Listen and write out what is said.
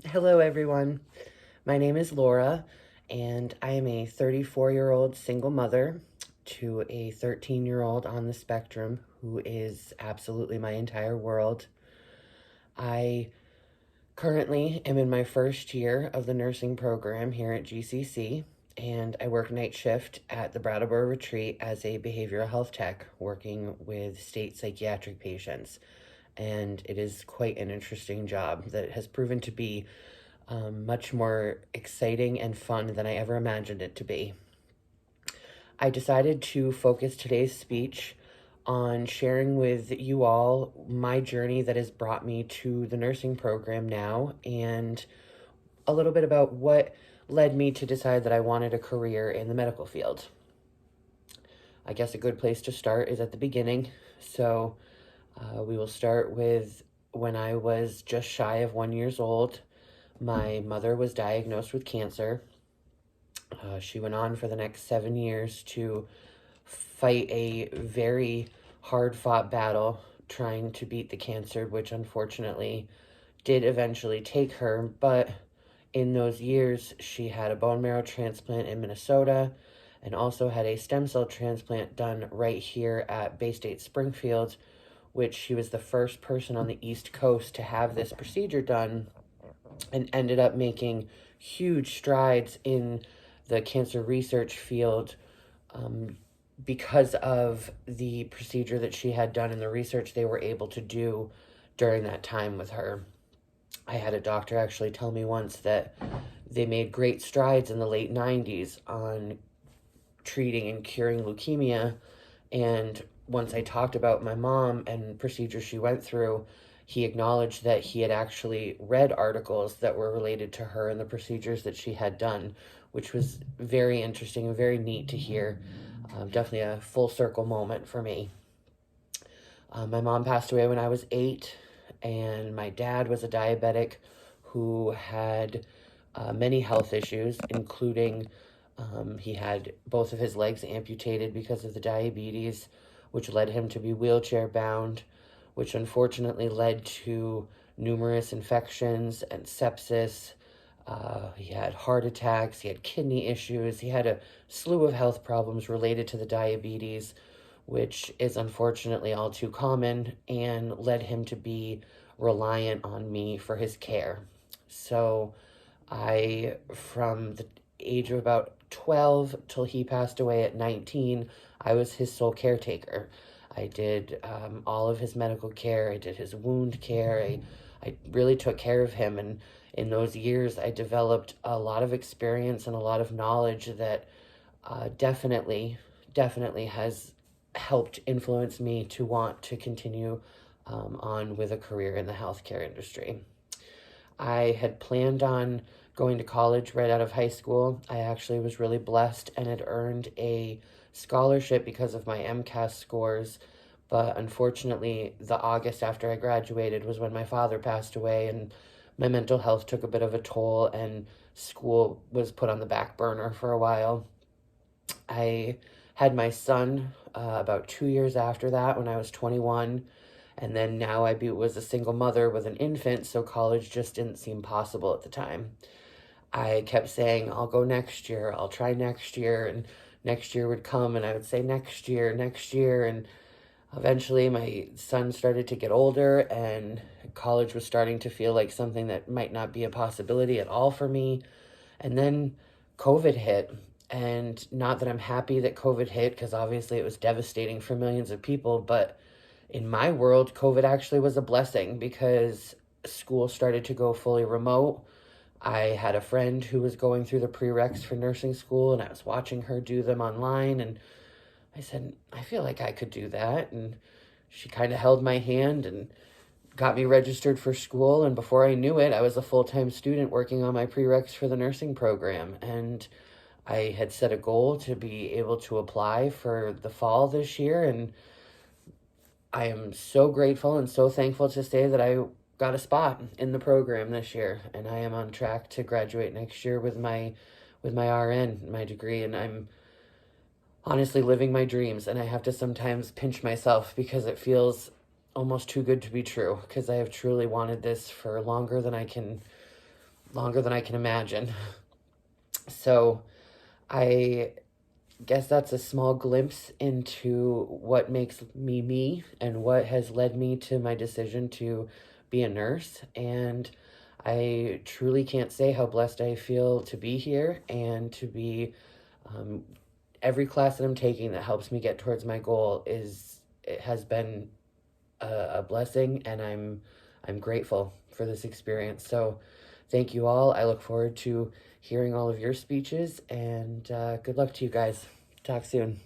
Hello, everyone. My name is Laura, and I am a 34-year-old single mother to a 13-year-old on the spectrum who is absolutely my entire world. I currently am in my first year of the nursing program here at GCC, and I work night shift at the Brattleboro Retreat as a behavioral health tech working with state psychiatric patients. And it is quite an interesting job that has proven to be much more exciting and fun than I ever imagined it to be. I decided to focus today's speech on sharing with you all my journey that has brought me to the nursing program now, and a little bit about what led me to decide that I wanted a career in the medical field. I guess a good place to start is at the beginning. So we will start with when I was just shy of 1 year old. My mother was diagnosed with cancer. She went on for the next 7 years to fight a very hard fought battle trying to beat the cancer, which unfortunately did eventually take her. But in those years, she had a bone marrow transplant in Minnesota and also had a stem cell transplant done right here at Bay State Springfield, which she was the first person on the East Coast to have this procedure done, and ended up making huge strides in the cancer research field um, because of the procedure that she had done and the research they were able to do during that time with her. I had a doctor actually tell me once that they made great strides in the late 90s on treating and curing leukemia. And once I talked about my mom and procedures she went through, he acknowledged that he had actually read articles that were related to her and the procedures that she had done, which was very interesting and very neat to hear. Definitely a full circle moment for me. My mom passed away when I was 8, and my dad was a diabetic who had many health issues, including he had both of his legs amputated because of the diabetes, which led him to be wheelchair bound, which unfortunately led to numerous infections and sepsis. He had heart attacks, he had kidney issues, he had a slew of health problems related to the diabetes, which is unfortunately all too common and led him to be reliant on me for his care. So from the age of about 12 till he passed away at 19, I was his sole caretaker. I did all of his medical care. I did his wound care. I really took care of him. And in those years, I developed a lot of experience and a lot of knowledge that definitely has helped influence me to want to continue on with a career in the healthcare industry. I had planned on going to college right out of high school. I actually was really blessed and had earned a scholarship because of my MCAS scores. But unfortunately, the August after I graduated was when my father passed away, and my mental health took a bit of a toll, and school was put on the back burner for a while. I had my son about 2 years after that when I was 21. And then now was a single mother with an infant, so college just didn't seem possible at the time. I kept saying, I'll go next year, I'll try next year, and next year would come, and I would say next year, and eventually my son started to get older, and college was starting to feel like something that might not be a possibility at all for me. And then COVID hit, and not that I'm happy that COVID hit, because obviously it was devastating for millions of people, but in my world, COVID actually was a blessing because school started to go fully remote. I had a friend who was going through the prereqs for nursing school, and I was watching her do them online, and I said, I feel like I could do that. And she kind of held my hand and got me registered for school, and before I knew it, I was a full-time student working on my prereqs for the nursing program. And I had set a goal to be able to apply for the fall this year, and I am so grateful and so thankful to say that I got a spot in the program this year, and I am on track to graduate next year with my RN, my degree, and I'm honestly living my dreams. And I have to sometimes pinch myself because it feels almost too good to be true, because I have truly wanted this for longer than I can longer than I can imagine. So I guess that's a small glimpse into what makes me me and what has led me to my decision to be a nurse. And I truly can't say how blessed I feel to be here and to be um, every class that I'm taking that helps me get towards my goal it has been a blessing, and I'm grateful for this experience. So thank you all. I look forward to hearing all of your speeches, and good luck to you guys. Talk soon.